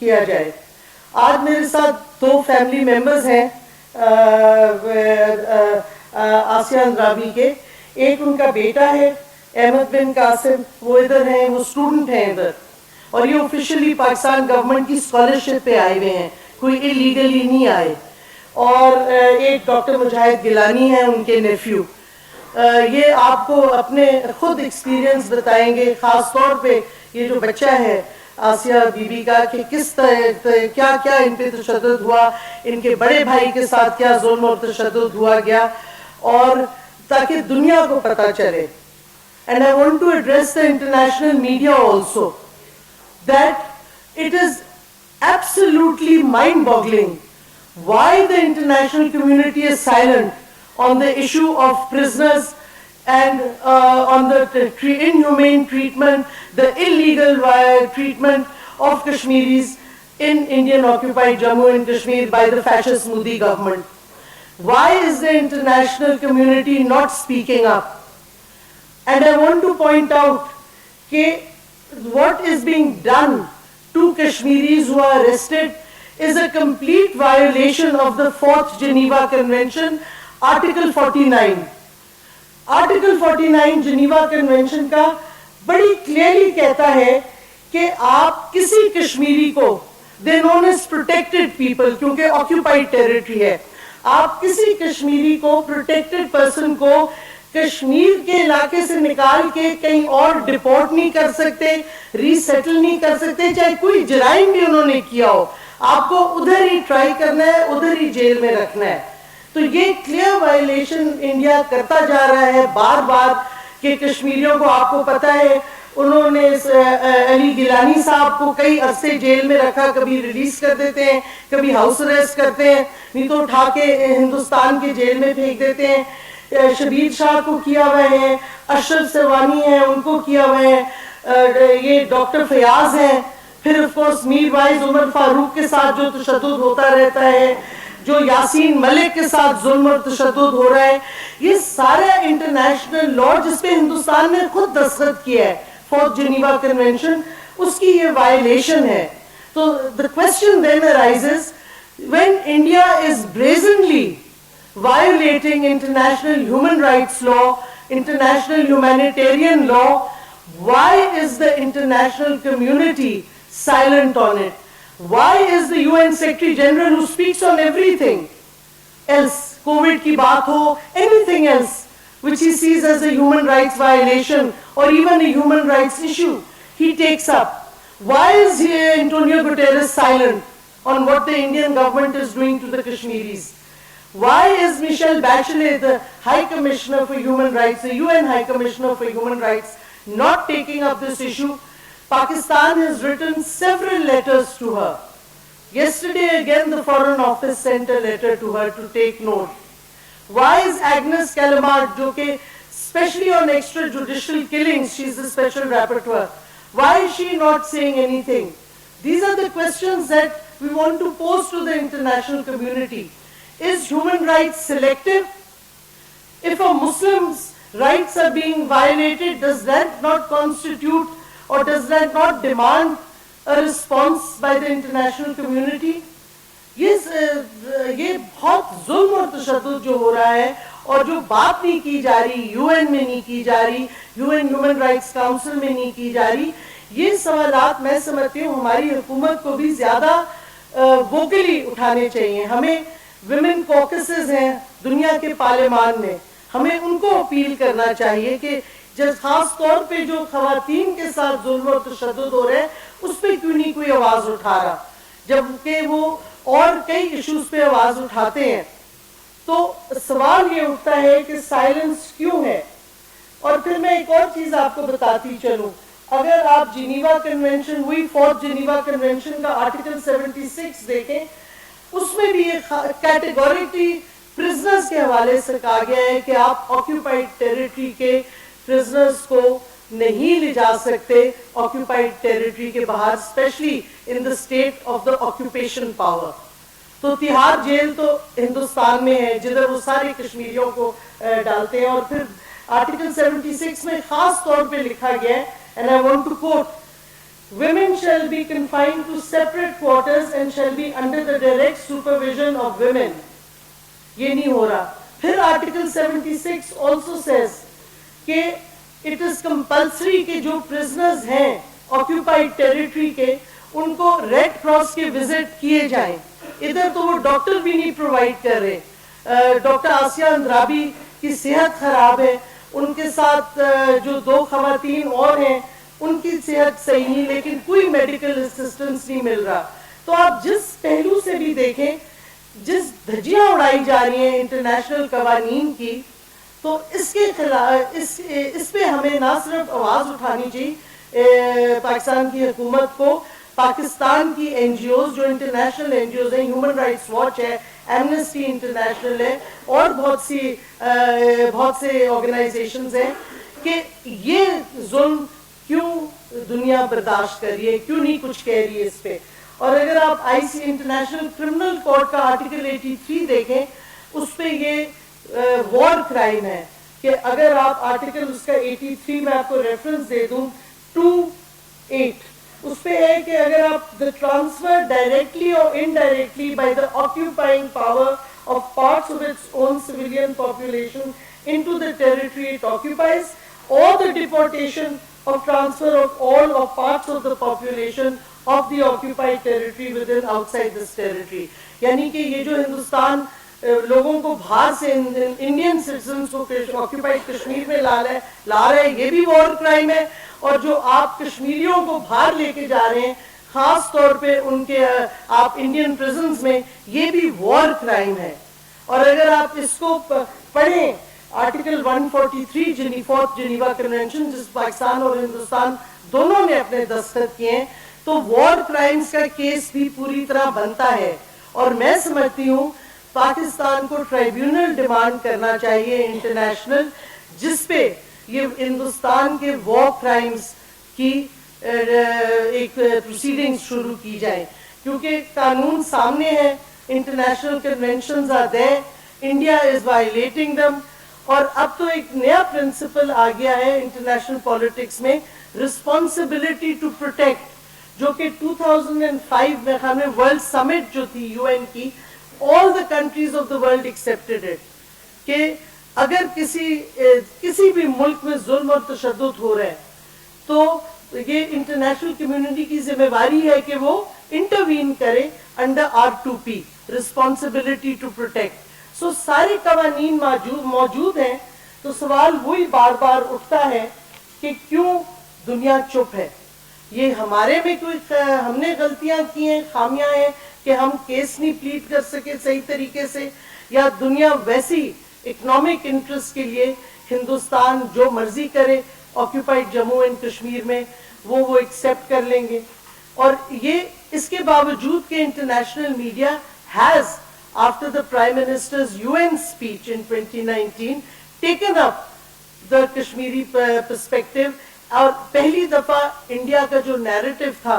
किया जाए। आज मेरे साथ दो फैमिली मेंबर्स हैं आसिया अंद्राबी के। एक उनका बेटा है अहमद बिन कासिम, वो इधर हैं, वो स्टूडेंट हैं इधर, और ये ऑफिशियली पाकिस्तान गवर्नमेंट की स्कॉलरशिप पे आए हुए हैं, कोई इलीगली नहीं आए। और एक डॉक्टर मुजाहिद गिलानी है, उनके नेफ्यू। ये आपको अपने खुद एक्सपीरियंस बताएंगे, खास तौर पे ये जो बच्चा है आसिया बीबी का, कि किस तरह क्या क्या इन पे तशद्दुद हुआ, इनके बड़े भाई के साथ क्या जुल्म और तशद्दुद हुआ गया, और ताकि दुनिया को पता चले। And I want to address the international media also that it is absolutely mind-boggling why the international community is silent on the issue of prisoners and on the inhumane treatment, the illegal treatment of Kashmiris in Indian occupied Jammu and Kashmir by the fascist Modi government. Why is the international community not speaking up? And I want to point out that what is being done to Kashmiris who are arrested is a complete violation of the 4th Geneva Convention, Article 49. Article 49 Geneva Convention का बड़ी clearly कहता है कि आप किसी कश्मीरी को, they're known as protected people क्योंकि occupied territory है, आप किसी कश्मीरी को, protected person को कश्मीर के इलाके से निकाल के कहीं और डिपोर्ट नहीं कर सकते, रीसेटल नहीं कर सकते, चाहे कोई जराइम भी उन्होंने किया हो, आपको उधर ही ट्राई करना है, उधर ही जेल में रखना है। तो ये क्लियर वायलेशन इंडिया करता जा रहा है बार बार कि कश्मीरियों को, आपको पता है उन्होंने अली गिलानी साहब को कई अरसे जेल में रखा, कभी रिलीज कर देते हैं, कभी हाउस अरेस्ट करते हैं, नहीं तो उठा के हिंदुस्तान के जेल में फेंक देते हैं। शबीर शाह को किया हुआ है, अशरफ सरवानी है उनको किया हुआ है, ये डॉक्टर फयाज हैं, फिर of course Mirwaiz Umar Farooq के साथ जो तशद्दुद होता रहता है, जो यासीन मलिक के साथ जुल्म और तशद्दुद हो रहा है, ये सारा इंटरनेशनल लॉ जिसपे हिंदुस्तान ने खुद दस्तखत किया है, 4th Geneva Convention, उसकी ये वायलेशन है। तो the question then arises, when India is brazenly violating international human rights law, international humanitarian law, why is the international community silent on it? Why is the UN Secretary General, who speaks on everything else, COVID की बात हो, anything else which he sees as a human rights violation or even a human rights issue, he takes up? Why is Antonio Guterres silent on what the Indian government is doing to the Kashmiris? Why is Michelle Bachelet, the High Commissioner for Human Rights, the UN High Commissioner for Human Rights, not taking up this issue? Pakistan has written several letters to her. Yesterday again the Foreign Office sent a letter to her to take note. Why is Agnes Callamard, jo ke especially on extrajudicial killings, she's the special rapporteur, why is she not saying anything? These are the questions that we want to pose to the international community. Is human rights selective? If a Muslim's rights are being violated, does that not constitute or does that not demand a response by the international community? ये बहुत जुल्म और तशद्दुद जो हो रहा है और जो बात नहीं की जा रही, यूएन में नहीं की जा रही, यूएन ह्यूमन राइट्स काउंसिल में नहीं की जा रही, ये सवालात मैं समझती हूँ हमारी हुकूमत को भी ज्यादा वोकली उठाने चाहिए। हमें विमेन कॉकसेस हैं दुनिया के पार्लियामान में, हमें उनको अपील करना चाहिए कि जब खास तौर पे जो खवातीन के साथ जुल्म और तशद्दुद हो रहे हैं उस पर क्यों नहीं कोई आवाज उठा रहा, जबकि वो और कई इश्यूज पे आवाज उठाते हैं। तो सवाल ये उठता है कि साइलेंस क्यों है। और फिर मैं एक और चीज आपको बताती चलूं, अगर आप जिनीवा कन्वेंशन, वही 4th जिनीवा कन्वेंशन का आर्टिकल 76 देखें, उसमें भी ये कैटेगोरिकली प्रिजनर्स के हवाले से कहा गया है कि आप ऑक्यूपाइड टेरिटरी के प्रिजनर्स को नहीं ले जा सकते ऑक्यूपाइड टेरिटरी के बाहर, specially in the state of the occupation power. तो तिहाड़ जेल तो हिंदुस्तान में है जिधर वो सारे कश्मीरियों को डालते हैं। और फिर आर्टिकल 76 में खास तौर पे लिखा गया है, and I want to quote, women shall be confined to separate quarters and shall be under the direct supervision of women. ये नहीं हो रहा. फिर आर्टिकल 76 also says कि it is compulsory कि जो prisoners हैं occupied territory के, उनको रेड क्रॉस के विजिट किए जाएं. इधर तो वो डॉक्टर भी नहीं प्रोवाइड कर रहे. डॉक्टर आसिया अंद्राबी की सेहत खराब है, उनके साथ जो 2 खवातीन और हैं उनकी सेहत सही नहीं, लेकिन कोई मेडिकल असिस्टेंस नहीं मिल रहा. तो आप जिस पहलू से भी देखें, जिस धज्जियां उड़ाई जा रही हैं इंटरनेशनल कवानीन की, तो इसके खिलाफ इस पे हमें ना सिर्फ आवाज उठानी चाहिए पाकिस्तान की हुकूमत को, पाकिस्तान की एनजीओज जो इंटरनेशनल एनजीओज हैं, ह्यूमन राइट्स वॉच है, एमनेस्टी इंटरनेशनल है और बहुत से ऑर्गेनाइजेशंस हैं, कि ये जुल्म क्यों दुनिया बर्दाश्त कर रही है, क्यों नहीं कुछ कह रही है इस पे. और अगर आप आईसी इंटरनेशनल क्रिमिनल कोर्ट का आर्टिकल 83 देखें, उस पे ये वॉर क्राइम है कि अगर आप आर्टिकल उसका 83 में आपको रेफरेंस दे दूं 2(8), उस पे है कि अगर आप द ट्रांसफर डायरेक्टली और indirectly by the occupying power of parts of its own civilian population into the territory it occupies, or the deportation or transfer of all or parts of the population of the occupied territory within outside this territory. यानी कि ये जो हिंदुस्तान लोगों को बाहर से Indian citizens को occupied Kashmir में ला रहा है, ये भी वॉर क्राइम है. और जो आप कश्मीरियों को बाहर लेके जा रहे हैं, खास तौर पे उनके आप इंडियन प्रिजन्स में, ये भी वॉर क्राइम है. और अगर आप इसको पढ़ें, आर्टिकल 143 फोर्थ जिनीवा कन्वेंशन, जिस पाकिस्तान और हिंदुस्तान दोनों ने अपने दस्तखत किए हैं, तो वॉर क्राइम्स का केस भी पूरी तरह बनता है. और मैं समझती हूँ पाकिस्तान को ट्राइब्यूनल डिमांड करना चाहिए इंटरनेशनल, जिसपे ये हिंदुस्तान के वॉर क्राइम्स की एक प्रोसीडिंग्स शुरू की जाए, क्योंकि कानून सामने है, international conventions are there, India is violating them. और अब तो एक नया प्रिंसिपल आ गया है इंटरनेशनल पॉलिटिक्स में, रिस्पॉन्सिबिलिटी टू प्रोटेक्ट, जो कि 2005 में हमने वर्ल्ड समिट जो थी यूएन की, all the countries of the world accepted it, कि अगर किसी भी मुल्क में जुल्म और तशद्दुद हो रहा है, तो ये इंटरनेशनल कम्युनिटी की जिम्मेवारी है कि वो इंटरवीन करे under R2P, responsibility to protect. So सारे कवानीन मौजूद हैं. तो सवाल वही बार बार उठता है कि क्यों दुनिया चुप है. ये हमारे में कोई हमने गलतियां की हैं, खामियां हैं कि हम केस नहीं प्लीड कर सके सही तरीके से, या दुनिया वैसी इकोनॉमिक इंटरेस्ट के लिए हिंदुस्तान जो मर्जी करे ऑक्यूपाइड जम्मू एंड कश्मीर में वो एक्सेप्ट कर लेंगे. और ये इसके बावजूद कि international media has after the Prime Minister's UN speech in 2019 taken up the Kashmiri perspective. और पहली दफा इंडिया का जो नैरेटिव था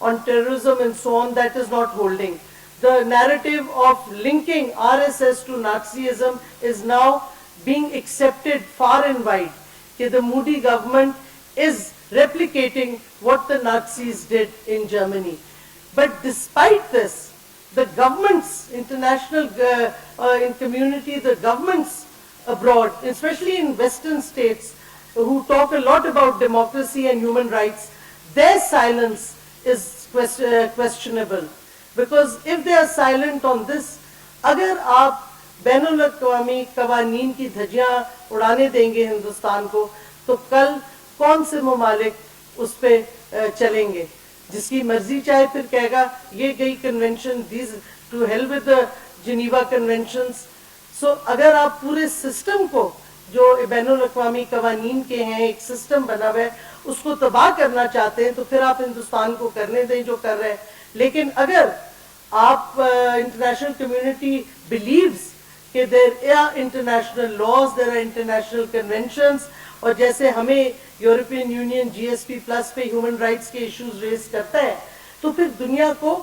on terrorism and so on, that is not holding. The narrative of linking RSS to Nazism is now being accepted far and wide. कि the Modi government is replicating what the Nazis did in Germany. But despite this, the governments, international in community, the governments abroad, especially in Western states, who talk a lot about democracy and human rights, their silence is questionable. Because if they are silent on this, अगर आप बैनुल अक़वामी कवानीन की धज्जियां उड़ाने देंगे हिंदुस्तान को, तो कल कौन से ममालिक उस पे चलेंगे? जिसकी मर्जी चाहे फिर कहेगा ये गई convention, these to hell with the Geneva conventions. So अगर आप पूरे सिस्टम को जो बैनुल अक़वामी कवानीन के हैं, एक सिस्टम बना हुआ है, उसको तबाह करना चाहते हैं, तो फिर आप हिंदुस्तान को करने दें जो कर रहे हैं. लेकिन अगर आप इंटरनेशनल कम्युनिटी बिलीव्स कि there are international laws, there are international conventions, और जैसे हमें यूरोपियन यूनियन GSP प्लस पे ह्यूमन राइट्स के इश्यूज रेज करता है, तो फिर दुनिया को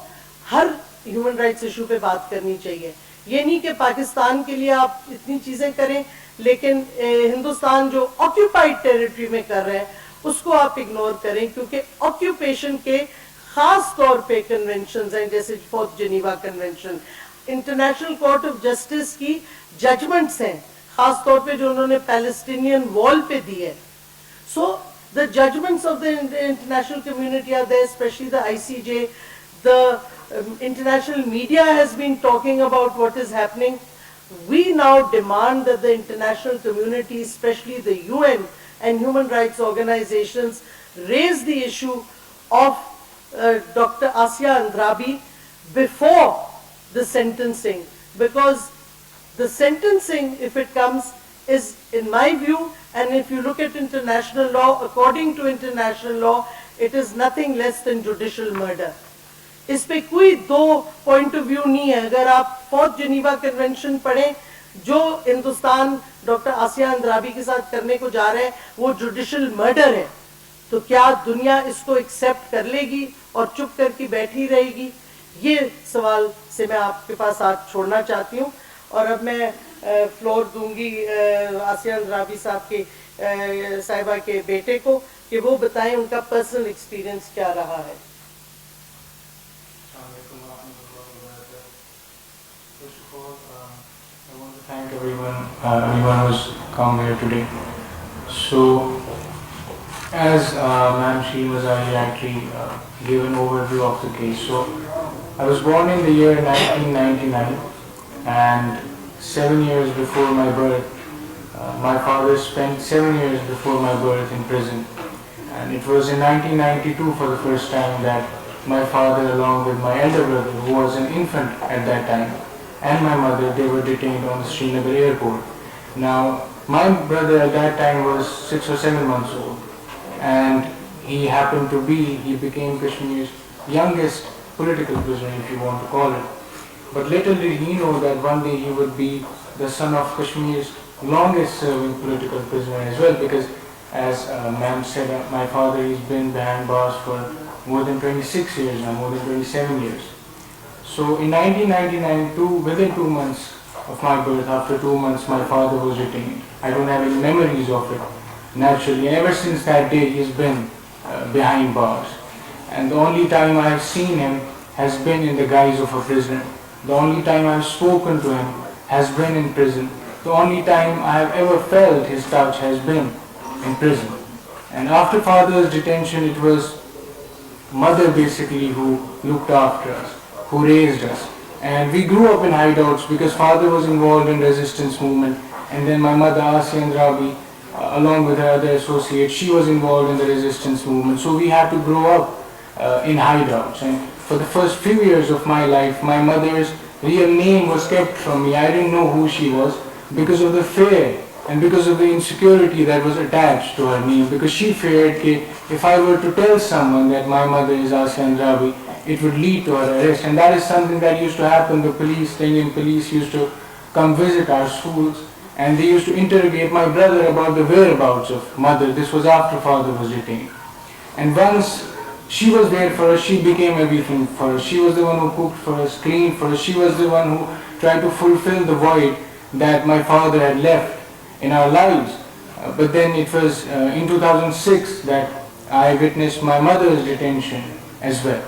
हर ह्यूमन राइट्स इशू पे बात करनी चाहिए. ये नहीं कि पाकिस्तान के लिए आप इतनी चीजें करें, लेकिन हिंदुस्तान जो ऑक्यूपाइड टेरिटरी में कर रहे हैं उसको आप इग्नोर करें, क्योंकि ऑक्यूपेशन के खास तौर पे कन्वेंशन हैं, जैसे fourth Geneva convention, international court of justice की जजमेंट्स हैं, खास तौर पे जो उन्होंने पैलेस्टीनियन वॉल पे दी है. So the judgments of the international community are there, especially the ICJ. The international media has been talking about what is happening. We now demand that the international community, especially the UN and human rights organizations, raise the issue of Dr. Asya Andrabi before the sentencing, because the sentencing, if it comes, is, in my view, and if you look at international law, according to international law, it is nothing less than judicial murder. इस पे कोई दो point of view नहीं है. अगर आप fourth Geneva convention पढ़ें, जो हिंदुस्तान डॉक्टर आसिया अंद्राबी के साथ करने को जा रहे हैं, वो जुडिशियल मर्डर है. तो क्या दुनिया इसको एक्सेप्ट कर लेगी और चुप करके बैठी रहेगी? ये सवाल से मैं आपके पास हाथ छोड़ना चाहती हूँ. और अब मैं फ्लोर दूंगी आसिया अंद्राबी साहब के साहिबा के बेटे को, कि वो बताएं उनका पर्सनल एक्सपीरियंस क्या रहा है. Thank everyone who's come here today. So, as Ma'am Sheen was actually gave an overview of the case. So, I was born in the year 1999, and 7 years before my birth, my father spent 7 years before my birth in prison. And it was in 1992 for the first time that my father, along with my elder brother, who was an infant at that time, and my mother, they were detained on the Srinagar airport. Now, my brother at that time was 6 or 7 months old, and he became Kashmir's youngest political prisoner, if you want to call it. But little did he know that one day he would be the son of Kashmir's longest serving political prisoner as well, because as ma'am said, my father has been behind bars for more than 26 years now, more than 27 years. So in 1999, within 2 months of my birth, after 2 months, my father was detained. I don't have any memories of it, naturally. And ever since that day, he's been behind bars. And the only time I have seen him has been in the guise of a prisoner. The only time I have spoken to him has been in prison. The only time I have ever felt his touch has been in prison. And after father's detention, it was mother basically who looked after us, who raised us. And we grew up in hideouts because father was involved in resistance movement, and then my mother Asya Andrabi, along with her other associates, she was involved in the resistance movement. So we had to grow up in hideouts. And for the first few years of my life, my mother's real name was kept from me. I didn't know who she was because of the fear and because of the insecurity that was attached to her name, because she feared that if I were to tell someone that my mother is Asya Andrabi, it would lead to her arrest. And that is something that used to happen. The Indian police used to come visit our schools, and they used to interrogate my brother about the whereabouts of mother. This was after father was detained. And once she was there for us, she became everything for us. She was the one who cooked for us, cleaned for us. She was the one who tried to fulfill the void that my father had left in our lives. But then it was in 2006 that I witnessed my mother's detention as well.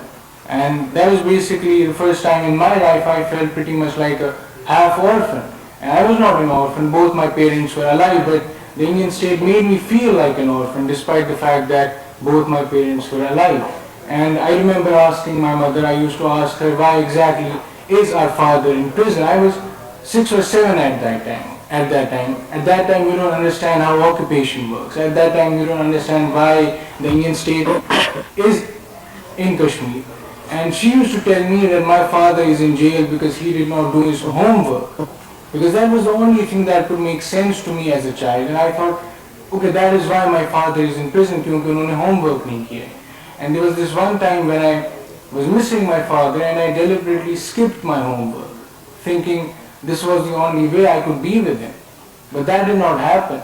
And that was basically the first time in my life I felt pretty much like a half orphan. And I was not an orphan, both my parents were alive, but the Indian state made me feel like an orphan despite the fact that both my parents were alive. And I remember asking my mother, I used to ask her, why exactly is our father in prison? I was 6 or 7 at that time. At that time we don't understand how occupation works. At that time we don't understand why the Indian state is in Kashmir. And she used to tell me that my father is in jail because he did not do his homework. Because that was the only thing that could make sense to me as a child. And I thought, okay, that is why my father is in prison, because he didn't homework nahi kiya. And there was this one time when I was missing my father and I deliberately skipped my homework, thinking this was the only way I could be with him. But that did not happen.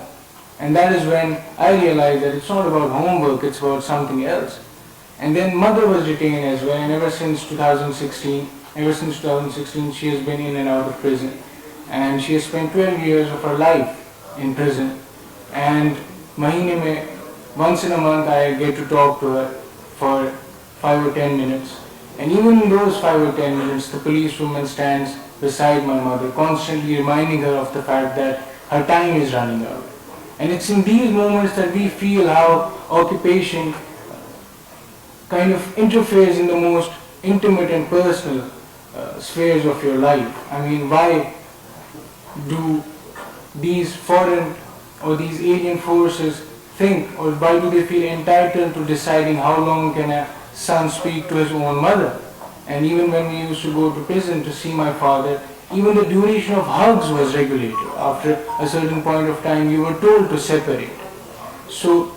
And that is when I realized that it's not about homework, it's about something else. And then mother was detained as well, and ever since 2016, she has been in and out of prison. And she has spent 12 years of her life in prison. And mahine mein once in a month I get to talk to her for 5 or 10 minutes. And even in those 5 or 10 minutes, the policewoman stands beside my mother, constantly reminding her of the fact that her time is running out. And it's in these moments that we feel how occupation kind of interferes in the most intimate and personal spheres of your life. I mean, why do these foreign or these alien forces think, or why do they feel entitled to deciding how long can a son speak to his own mother? And even when we used to go to prison to see my father, even the duration of hugs was regulated. After a certain point of time, you were told to separate. So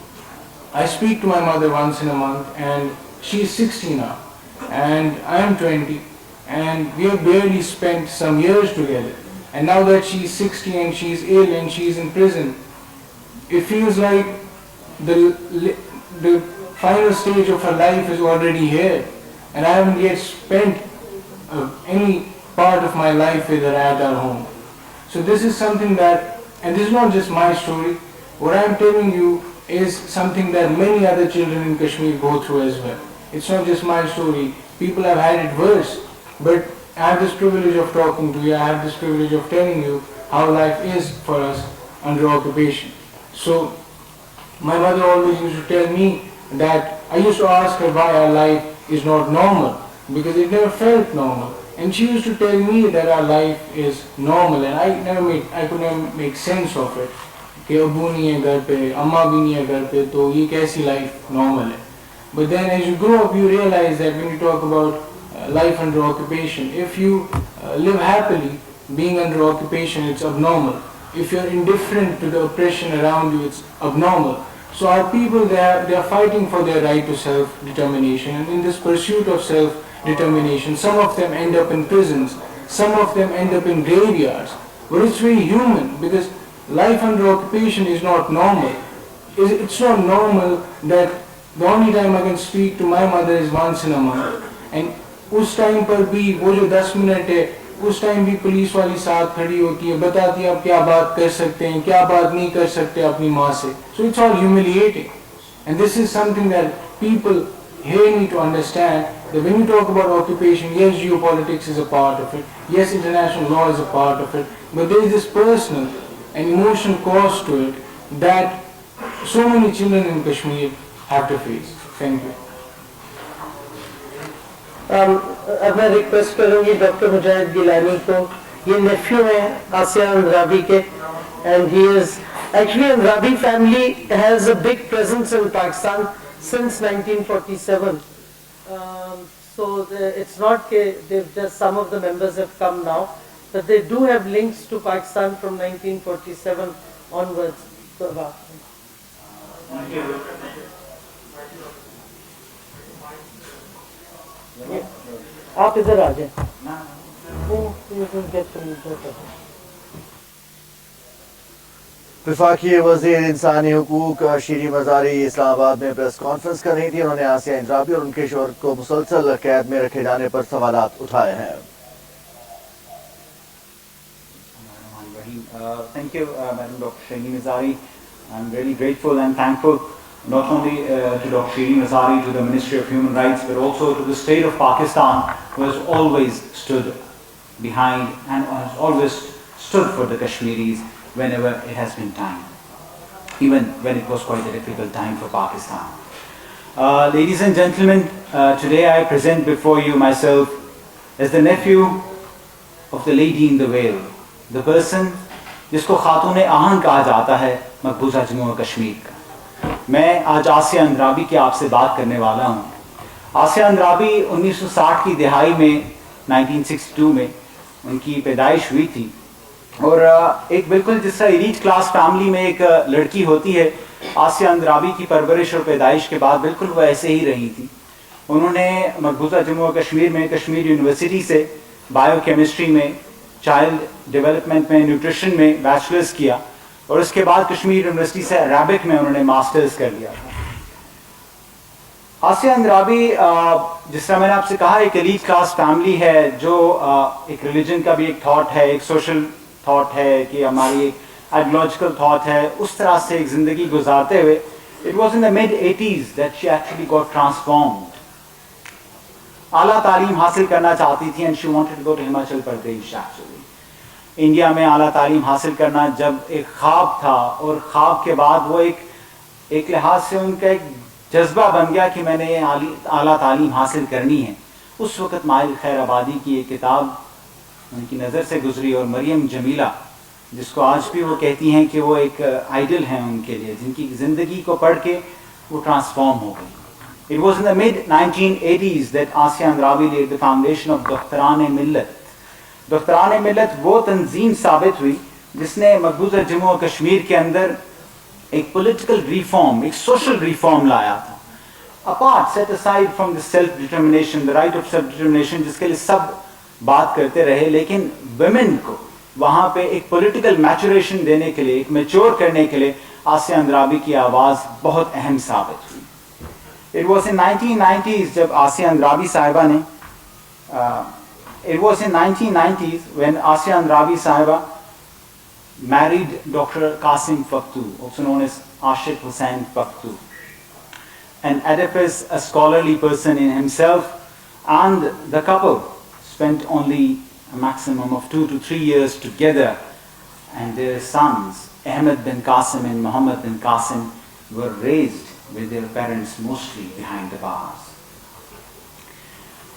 I speak to my mother once in a month, and she is 60 now, and I am 20, and we have barely spent some years together. And now that she is 60 and she is ill and she is in prison, it feels like the final stage of her life is already here, and I haven't yet spent any part of my life with her at our home. So this is something that, and this is not just my story, what I am telling you is something that many other children in Kashmir go through as well. It's not just my story, people have had it worse, but I have this privilege of talking to you, I have this privilege of telling you how life is for us under occupation. So my mother always used to tell me that I used to ask her why our life is not normal, because it never felt normal. And she used to tell me that our life is normal, and I could never make sense of it. कि अब्बू नहीं है घर पे, अम्मा भी नहीं है घर पे, तो ये कैसी life normal है? But then as you grow up, you realize that when you talk about life under occupation, if you live happily, being under occupation, it's abnormal. If you're indifferent to the oppression around you, it's abnormal. So our people, they are fighting for their right to self-determination, and in this pursuit of self-determination, some of them end up in prisons, some of them end up in graveyards. But it's very human, because life under occupation is not normal. It's not normal that the only time I can speak to my mother is once in a month. And उस time पर भी वो जो 10 minute है, उस time भी police वाली साथ खड़ी होती है, बताती है आप क्या बात कर सकते हैं, क्या बात नहीं कर सकते अपनी माँ से. So it's all humiliating. And this is something that people here need to understand, that when you talk about occupation, yes, geopolitics is a part of it, yes, international law is a part of it, but there is this personal and emotional cost to it that so many children in Kashmir have to face. Thank you. अब मैं request करूंगी doctor मुजाहिद गिलानी को. ये नेफ्यू हैं आसिया अंद्राबी के, and he is actually, Andrabi family has a big presence in Pakistan since 1947. So it's not that some of the members have come now, but they do have links to Pakistan from 1947 onwards. आप इधर आ जाए. वफाकी वज़ीर इंसानी हुकूक शीरी मज़ारी इस्लामाबाद में press conference कर रही थी. उन्होंने आसिया इंद्राबी और उनके शौहर को मुसलसल कैद में रखे जाने पर सवालात उठाए हैं. Thank you, Madam Dr. Shireen Mazari. I'm really grateful and thankful not only to Dr. Shireen Mazari, to the Ministry of Human Rights, but also to the state of Pakistan, who has always stood behind and has always stood for the Kashmiris whenever it has been time, even when it was quite a difficult time for Pakistan. Ladies and gentlemen, today I present before you myself as the nephew of the lady in the veil, the person जिसको खातून आहन कहा जाता है मकबूजा जम्मू और कश्मीर का. मैं आज आसिया अंद्राबी की आपसे बात करने वाला हूँ. आसिया अंद्राबी 1960 की दिहाई में 1962 में उनकी पैदाइश हुई थी, और एक बिल्कुल जिस तरह एलीट क्लास फैमिली में एक लड़की होती है, आसिया अंद्राबी की परवरिश और पैदाइश के बाद बिल्कुल वो ऐसे ही रही थी. उन्होंने मकबूजा जम्मू और कश्मीर में कश्मीर यूनिवर्सिटी से बायोकेमिस्ट्री में, चाइल्ड डेवलपमेंट में, न्यूट्रिशन में बैचलर्स किया, और उसके बाद कश्मीर यूनिवर्सिटी से अरबिक में उन्होंने मास्टर्स कर लिया था. आसिया अंद्राबी, जिस तरह मैंने आपसे कहा, एक एलीट क्लास फैमिली है, जो एक रिलीजन का भी एक थॉट है, एक सोशल थॉट है, कि हमारी एक आइडियोलॉजिकल थॉट है, उस तरह से एक ज़िंदगी गुजारते हुए It was in the mid-80s that she actually got transformed. आला तालीम हासिल करना चाहती थी and she wanted to go to Himachal Pradesh actually. India में आला तालीम हासिल करना जब एक ख्वाब था और ख्वाब के बाद वो एक लिहाज से उनका एक जज्बा बन गया कि मैंने ये आला तालीम हासिल करनी है. उस वक़्त माहिर खैर आबादी की एक किताब उनकी नज़र से गुजरी और मरियम जमीला, जिसको आज भी वो कहती हैं कि वो एक आइडल हैं उनके लिए, जिनकी ज़िंदगी को पढ़ के वो ट्रांसफॉर्म हो गई. It was in the mid-1980s that Asya Andrabi laid the foundation of Dokhtaran-e-Millat. Dokhtaran-e-Millat वो तंजीम साबित हुई जिसने मकबूजा जम्मू और कश्मीर के अंदर एक पॉलिटिकल रिफॉर्म, एक सोशल रिफॉर्म लाया था. Apart, set aside from the self-determination, the right of self-determination, जिसके लिए सब बात करते रहे, लेकिन women को वहाँ पे एक पॉलिटिकल मैचुरेशन देने के लिए, एक मैच्योर करने के लिए आसिया अंद्राबी की आवाज़ बहुत अहम साबित हुई. It was in 1990s जब आसिया अंद्राबी साहिबा ने it was in 1990s when Asya Andrabi Sahiba married Dr. Qasim Faktu, also known as Ashik Hussain Faktu. An Oedipus, a scholarly person in himself, and the couple spent only a maximum of 2 to 3 years together, and their sons, Ahmed bin Qasim and Muhammad bin Qasim, were raised with their parents mostly behind the bars.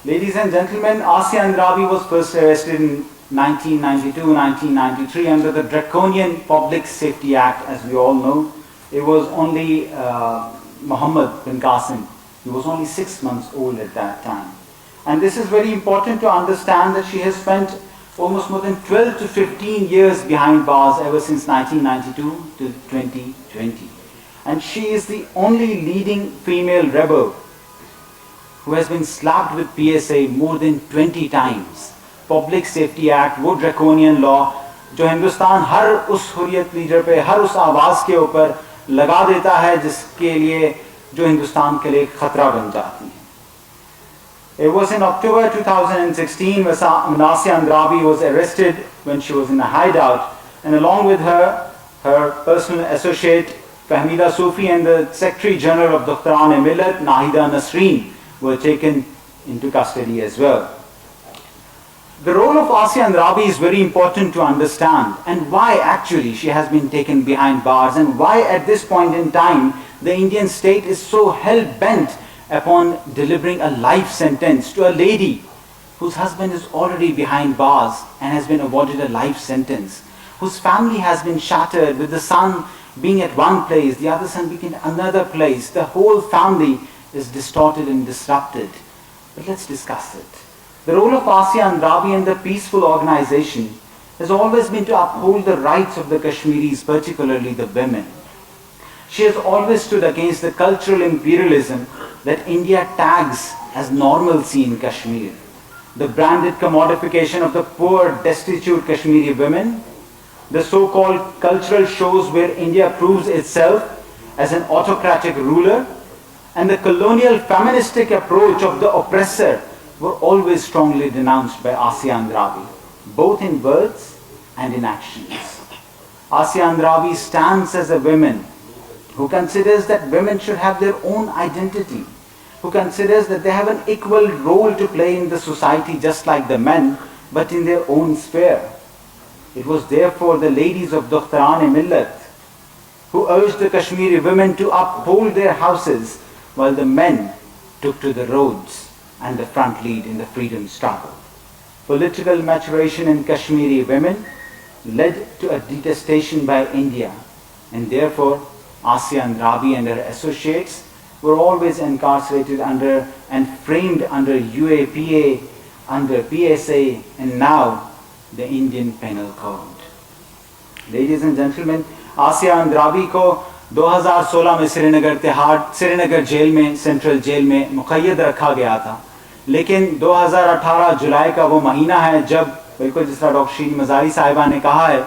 Ladies and gentlemen, Asya Andrabi was first arrested in 1992-1993 under the draconian Public Safety Act, as we all know. It was only Muhammad bin Qasim. He was only 6 months old at that time. And this is very important to understand that she has spent almost more than 12 to 15 years behind bars ever since 1992 to 2020. And she is the only leading female rebel who has been slapped with PSA more than 20 times. Public Safety Act, वो draconian law जो हिंदुस्तान हर उस Hurriyat leader पे, हर उस आवाज़ के ऊपर लगा देता है जिसके लिए, जो हिंदुस्तान के लिए खतरा बन जाती है. It was in October 2016 when Asya Andrabi was arrested when she was in a hideout, and along with her, her personal associate Fahmida Sufi and the Secretary General of Dokhtaran-e-Millat, Nahida Nasreen, were taken into custody as well. The role of Asya Andrabi is very important to understand, and why actually she has been taken behind bars, and why at this point in time the Indian state is so hell-bent upon delivering a life sentence to a lady whose husband is already behind bars and has been awarded a life sentence, whose family has been shattered with the son being at one place, the other son being at another place. The whole family is distorted and disrupted. But let's discuss it. The role of Asya Andrabi and the peaceful organization has always been to uphold the rights of the Kashmiris, particularly the women. She has always stood against the cultural imperialism that India tags as normalcy in Kashmir. The branded commodification of the poor, destitute Kashmiri women, the so-called cultural shows where India proves itself as an autocratic ruler, and the colonial feministic approach of the oppressor were always strongly denounced by Asya Andrabi, both in words and in actions. Asya Andrabi stands as a woman who considers that women should have their own identity, who considers that they have an equal role to play in the society just like the men, but in their own sphere. It was therefore the ladies of Dokhtaran-e-Millat who urged the Kashmiri women to uphold their houses while the men took to the roads and the front lead in the freedom struggle. Political maturation in Kashmiri women led to a detestation by India, and therefore Asya Andrabi and her associates were always incarcerated under and framed under UAPA, under PSA, and now the Indian Penal Code. Ladies and gentlemen, Asya Andrabi को 2016 में Srinagar jail में, central jail में मुक़य्यद रखा गया था, लेकिन 2018 जुलाई का वो महीना है जब, बिल्कुल जिस तरह डॉक्टर शीरी मज़ारी साहिबा ने कहा है,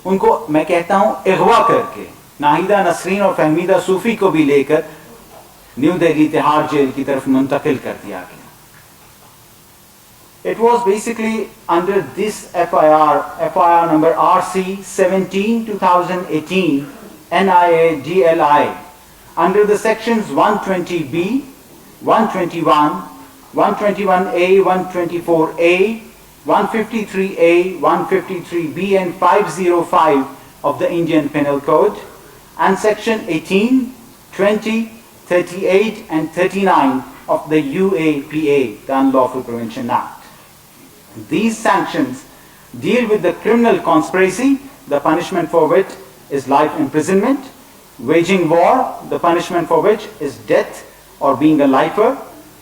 उनको मैं कहता हूँ अगवा करके नाहिदा नसरीन और फहमीदा सूफी को भी लेकर न्यू दिल्ली तिहाड़ जेल की तरफ मुंतकिल कर दिया गया. It was basically under this FIR number RC 17/2018 NIA DLI, under the sections 120B, 121, 121A, 124A, 153A, 153B and 505 of the Indian Penal Code, and section 18, 20, 38 and 39 of the UAPA, the Unlawful Prevention Act. These sanctions deal with the criminal conspiracy, the punishment for which is life imprisonment; waging war, the punishment for which is death or being a lifer;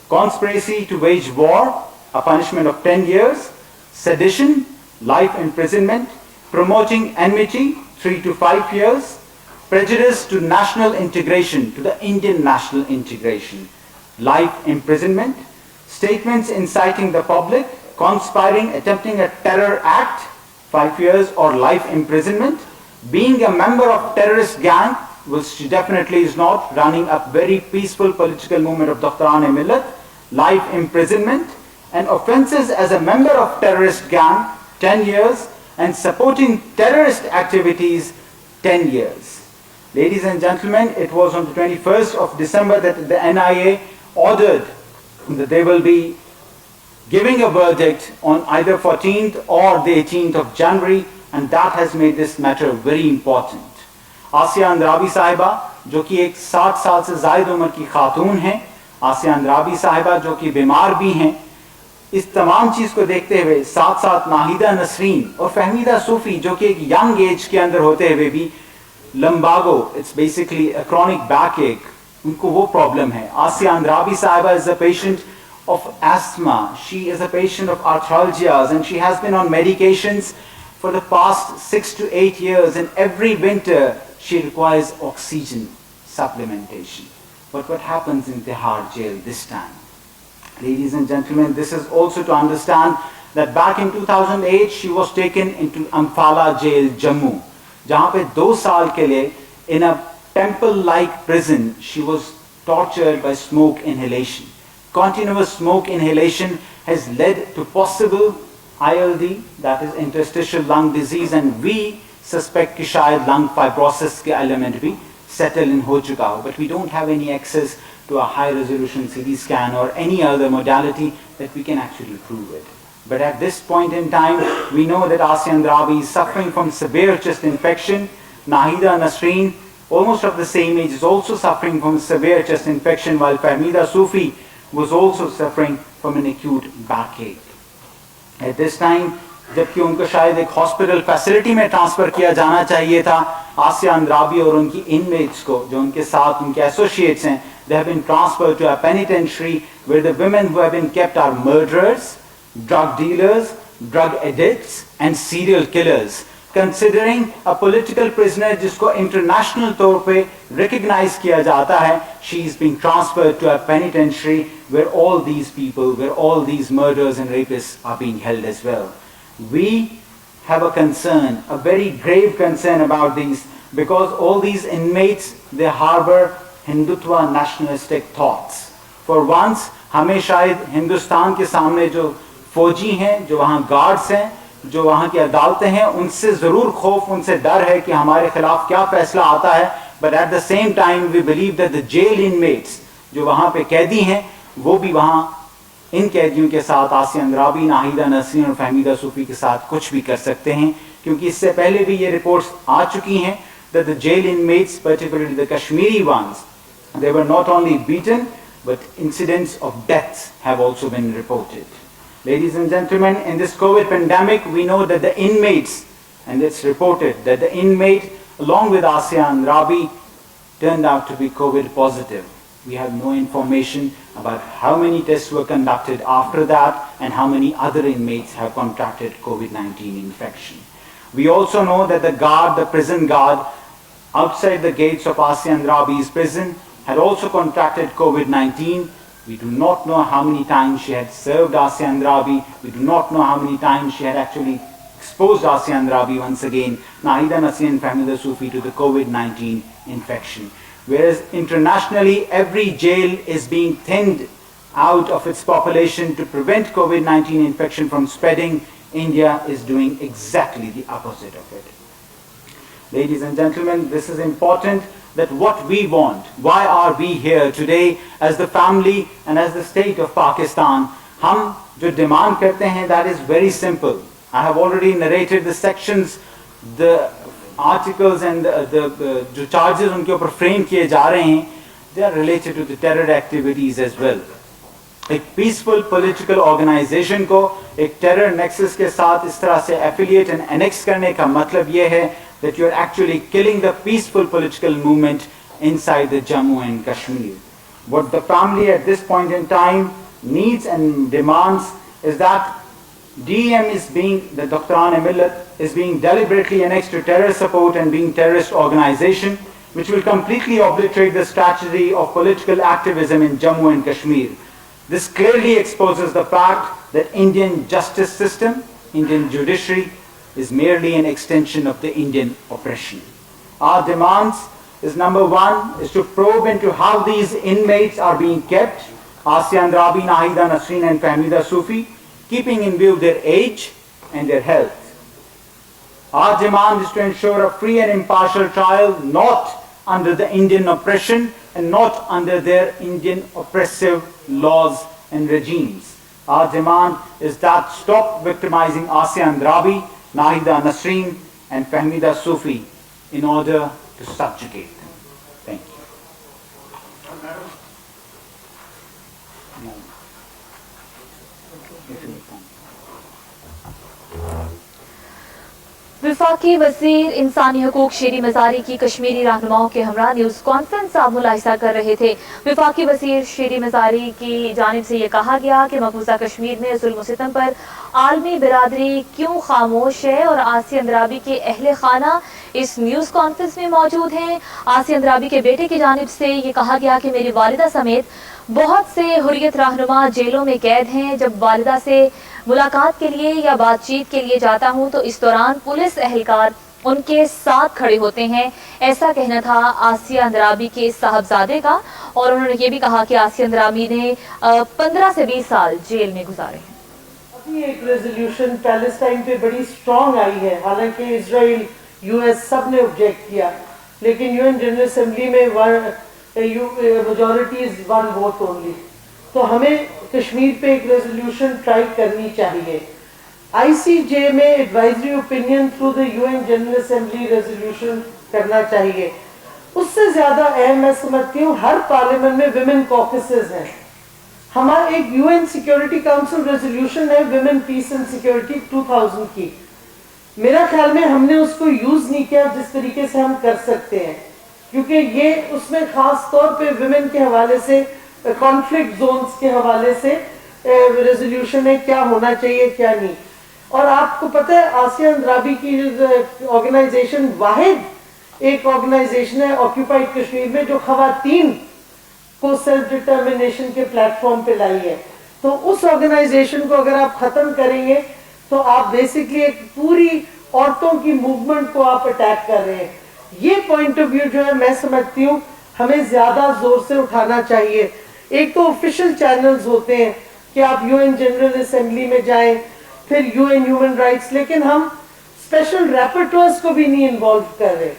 conspiracy to wage war, a punishment of 10 years; sedition, life imprisonment; promoting enmity, 3 to 5 years; prejudice to national integration, to the Indian national integration, life imprisonment; statements inciting the public, conspiring, attempting a terror act, 5 years or life imprisonment; being a member of terrorist gang, which definitely is not, running a very peaceful political movement of Daftaran-e-Millat, life imprisonment; and offences as a member of terrorist gang, 10 years, and supporting terrorist activities, 10 years. Ladies and gentlemen, it was on the 21st of December that the NIA ordered that they will be giving a verdict on either 14th or the 18th of January, and that has made this matter very important. आसिया अंद्राबी साहिबा जो कि एक 60 साल से ज़ायद उम्र की खातून हैं, आसिया अंद्राबी साहिबा जो कि बीमार भी हैं, इस तमाम चीज़ को देखते हुए साथ साथ नाहिदा नसरीन और फहमीदा सूफी जो कि एक यंग एज के अंदर होते हुए भी lumbago, it's basically a chronic backache, उनको वो प्रॉब्लम है. Asiya Andrabi sahiba is a patient of asthma. She is a patient of arthralgias and she has been on medications for the past 6 to 8 years, and every winter she requires oxygen supplementation. But what happens in Tihar jail this time? Ladies and gentlemen, this is also to understand that back in 2008 she was taken into Amphala jail, Jammu, जहाँ पे 2 साल के लिए in a temple-like prison she was tortured by smoke inhalation. Continuous smoke inhalation has led to possible ILD, that is interstitial lung disease, and we suspect कि शायद lung fibrosis के element भी settle in हो चुका हो, but we don't have any access to a high resolution CT scan or any other modality that we can actually prove it. But at this point in time, we know that Asia Andrabi is suffering from severe chest infection. Nahida Nasreen, almost of the same age, is also suffering from severe chest infection, while Fahmida Sufi was also suffering from an acute backache. At this time, जबकि उनको शायद एक hospital facility में transfer किया जाना चाहिए था, आसिया अंद्राबी और उनकी इनमेट्स को, जो उनके साथ उनके एसोसिएट्स हैं, they have been transferred to a penitentiary where the women who have been kept are murderers, drug dealers, drug addicts and serial killers. Considering a political prisoner जिसको इंटरनेशनल तौर पे रिकग्नाइज किया जाता है, she is being transferred to a penitentiary where all these people, where all these murderers and rapists are being held as well. We have a concern, a very grave concern about these, because all these inmates, they harbor Hindutva nationalistic thoughts. For once, हमें शायद हिंदुस्तान के सामने जो फौजी हैं, जो वहाँ guards हैं, जो वहाँ की अदालतें हैं, उनसे ज़रूर खौफ, उनसे डर है कि हमारे खिलाफ क्या फैसला आता है. But at the same time we believe that the jail inmates, जो वहाँ पे कैदी हैं, वो भी वहाँ इन कैदियों के साथ आसिया अंद्राबी, नाहिदा नसरीन और फहमीदा सूफी के साथ कुछ भी कर सकते हैं, क्योंकि इससे पहले भी ये रिपोर्ट्स आ चुकी हैं that the jail inmates, particularly the Kashmiri ones, they were not only beaten, but incidents of deaths have also been reported. Ladies and gentlemen, in this COVID pandemic, we know that the inmates, and it's reported that the inmate, along with Asia Andrabi, turned out to be COVID positive. We have no information about how many tests were conducted after that and how many other inmates have contracted COVID-19 infection. We also know that the guard, the prison guard, outside the gates of Asia Andrabi's prison had also contracted COVID-19. We do not know how many times she had served Asia Andrabi. We do not know how many times she had actually exposed Asia Andrabi once again, Nahida Nasreen and Fahmida Sufi, to the COVID-19 infection. Whereas internationally, every jail is being thinned out of its population to prevent COVID-19 infection from spreading, India is doing exactly the opposite of it. Ladies and gentlemen, this is important that what we want, why are we here today as the family and as the state of Pakistan. हम जो demand करते हैं, that is very simple. I have already narrated the sections, the articles and the जो charges उनके ऊपर frame किए जा रहे हैं, they are related to the terror activities as well. एक peaceful political organization को एक terror nexus के साथ इस तरह से affiliate and annex करने का मतलब ये है that you are actually killing the peaceful political movement inside the Jammu and Kashmir. What the family at this point in time needs and demands is that DEM is being, the Doctor-e-Millat is being deliberately annexed to terror support and being terrorist organization, which will completely obliterate the strategy of political activism in Jammu and Kashmir. This clearly exposes the fact that Indian justice system, Indian judiciary, is merely an extension of the Indian oppression. Our demands is number one, is to probe into how these inmates are being kept, Asia Andrabi, Nahida Nasreen and Fahmida Sufi, keeping in view their age and their health. Our demand is to ensure a free and impartial trial, not under the Indian oppression and not under their Indian oppressive laws and regimes. Our demand is that stop victimizing Asia Andrabi, Nahida Nasreen and Fahmida Sufi in order to subjugate them. Thank you. विफाकी वज़ीर इंसानी हकूक शेरी मज़ारी की कश्मीरी रहनुमाओं के हमरा news conference आप मुलाहिजा कर रहे थे। विफाकी वज़ीर शेरी मज़ारी की जानिब से ये कहा गया कि मकबूजा कश्मीर में जुल्म सितम पर आलमी बिरादरी क्यों खामोश है और आसिया अंद्राबी के अहले खाना इस न्यूज़ कॉन्फ्रेंस में मौजूद हैं। आसिया अंद्राबी के बेटे की जानिब से ये कहा गया कि मेरी वालिदा समेत बहुत से हुर्रियत रहनुमा जेलों में कैद हैं। जब वालिदा से मुलाकात के लिए या बातचीत के लिए जाता हूं तो इस दौरान पुलिस एहलकार उनके साथ खड़े होते हैं। ऐसा कहना था आसिया अंद्राबी के साहबजादे का और उन्होंने ये भी कहा कि आसिया अंद्राबी ने 15 से 20 साल जेल में गुजारे हैं। अभी एक रेजोल्यूशन पैलेस्टाइन पे बड़ी स्ट्रॉन्ग आई है, हालांकि इजराइल यूएस सब ने ऑब्जेक्ट किया, लेकिन यूएन जनरल असेंबली में majority is one vote only. तो हमें कश्मीर पे एक रेजोल्यूशन ट्राई करनी चाहिए। आईसीजे में advisory opinion through the UN general assembly resolution करना चाहिए। उससे ज्यादा अहम मैं समझती हूँ हर पार्लियामेंट में विमेन कॉकसेस हैं। हमारा एक यूएन सिक्योरिटी काउंसिल रेजोल्यूशन है विमेन पीस एंड सिक्योरिटी 2000 की। मेरा ख्याल में हमने उसको यूज नहीं किया जिस तरीके से हम कर सकते हैं, क्योंकि ये उसमें खास तौर पे विमेन के हवाले से कॉन्फ्लिक्ट जोन्स के हवाले से रेजोल्यूशन है, क्या होना चाहिए क्या नहीं। और आपको पता है आसिया अंद्राबी की ऑर्गेनाइजेशन वाहिद एक ऑर्गेनाइजेशन है ऑक्यूपाइड कश्मीर में जो खवातीन को सेल्फ डिटर्मिनेशन के प्लेटफॉर्म पे लाई है। तो उस ऑर्गेनाइजेशन को अगर आप खत्म करेंगे तो आप बेसिकली एक पूरी औरतों की मूवमेंट को आप अटैक कर रहे हैं। ये पॉइंट ऑफ व्यू जो है मैं समझती हूँ हमें ज्यादा जोर से उठाना चाहिए। एक तो ऑफिशियल चैनल्स होते हैं कि आप यूएन जनरल असेंबली में जाएं, फिर यूएन ह्यूमन राइट्स, लेकिन हम स्पेशल रैपर्टर्स को भी नहीं इन्वॉल्व कर रहे।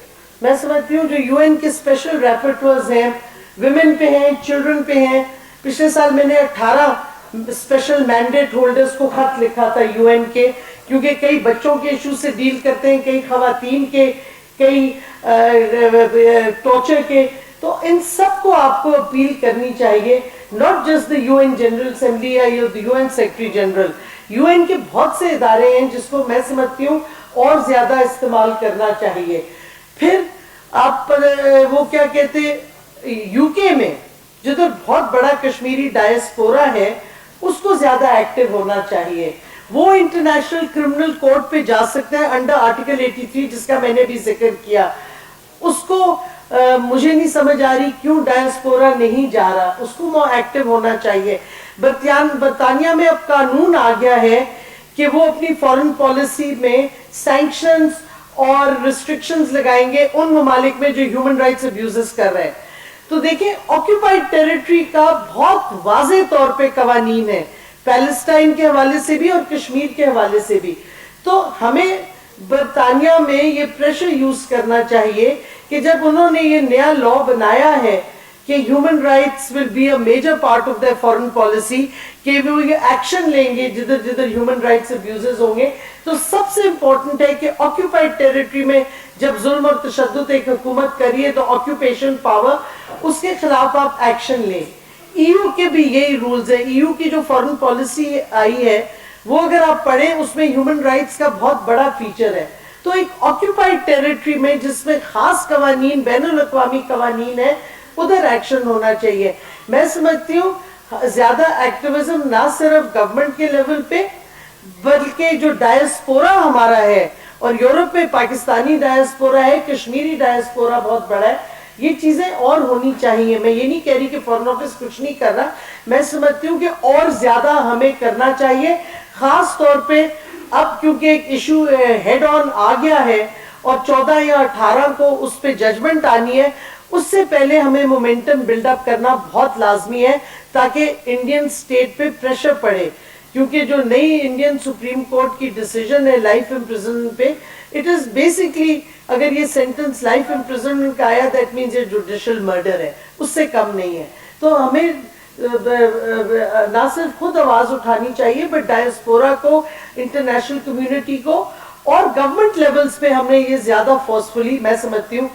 मैं समझती हूँ जो यूएन के स्पेशल रैपर्टर्स हैं विमेन पे हैं, चिल्ड्रन पे हैं। पिछले साल मैंने 18 स्पेशल मैंडेट होल्डर्स को खत लिखा था यूएन के, क्योंकि कई बच्चों के इशू से डील करते हैं, कई खवातीन के, कई टॉर्चर के। तो इन सब को आपको अपील करनी चाहिए, not just the UN general assembly या यूएन सेक्रेटरी जनरल। यूएन के बहुत से इदारे हैं जिसको मैं समझती हूँ और ज्यादा इस्तेमाल करना चाहिए। फिर आप वो क्या कहते यूके में जिधर बहुत बड़ा कश्मीरी डायस्पोरा है उसको ज्यादा एक्टिव होना चाहिए। वो इंटरनेशनल क्रिमिनल कोर्ट पे जा सकते हैं अंडर आर्टिकल 83 जिसका मैंने भी जिक्र किया। उसको मुझे नहीं समझ आ रही क्यों डायस्पोरा नहीं जा रहा, उसको वो एक्टिव होना चाहिए। बरतानिया में अब कानून आ गया है कि वो अपनी फॉरेन पॉलिसी में सैंक्शंस और रिस्ट्रिक्शंस लगाएंगे उन ममालिक में जो ह्यूमन राइट्स अब्यूजेस कर रहे हैं। तो देखिए ऑक्यूपाइड टेरिटरी का बहुत वाज़े तौर पे कवानीन है पैलेस्टाइन के हवाले से भी और कश्मीर के हवाले से भी। तो हमें बरतानिया में ये प्रेशर यूज करना चाहिए कि जब उन्होंने ये नया लॉ बनाया है कि human rights will be a major part of the foreign policy, कि वो ये एक्शन लेंगे जिधर जिधर ह्यूमन राइट्स अब्यूजेस होंगे, तो सबसे इंपॉर्टेंट है कि ऑक्यूपाइड टेरिटरी में जब जुल्म और तशद्दुद एक हुकूमत करिए तो ऑक्यूपेशन पावर, उसके खिलाफ आप एक्शन लें। ईयू के भी यही रूल्स है। ईयू की जो फॉरेन पॉलिसी आई है वो अगर आप पढ़ें उसमें ह्यूमन राइट्स का बहुत बड़ा फीचर है। तो एक ऑक्यूपाइड टेरिटरी में जिसमें खास कवानीन, बैनुल अक़वामी कवानीन है, उधर एक्शन होना चाहिए। मैं समझती हूँ ज्यादा एक्टिविज्म ना सिर्फ गवर्नमेंट के लेवल पे बल्कि जो डायस्पोरा हमारा है, और यूरोप में पाकिस्तानी डायस्पोरा है, कश्मीरी डायस्पोरा बहुत बड़ा है, ये चीजें और होनी चाहिए। मैं ये नहीं कह रही कि फॉरेन ऑफिस कुछ नहीं कर रहा, मैं समझती हूँ कि और ज्यादा हमें करना चाहिए। खास तौर पे अब क्योंकि एक इशू हेड ऑन आ गया है और 14 या 18 को उस पे जजमेंट आनी है, उससे पहले हमें मोमेंटम बिल्डअप करना बहुत लाजमी है ताकि इंडियन स्टेट पे प्रेशर पड़े। क्योंकि जो नई इंडियन सुप्रीम कोर्ट की डिसीजन है लाइफ इम्प्रिजनमेंट पे, इट इज बेसिकली, अगर ये सेंटेंस लाइफ इम्प्रिजनमेंट का आया दैट मीन्स ये जुडिशियल मर्डर है, उससे कम नहीं है। तो हमें ना सिर्फ खुद आवाज उठानी चाहिए बट डायस्पोरा को, इंटरनेशनल कम्युनिटी को और गवर्नमेंट लेवल्स पे हमने ये ज्यादा फोर्सफुली, मैं समझती हूँ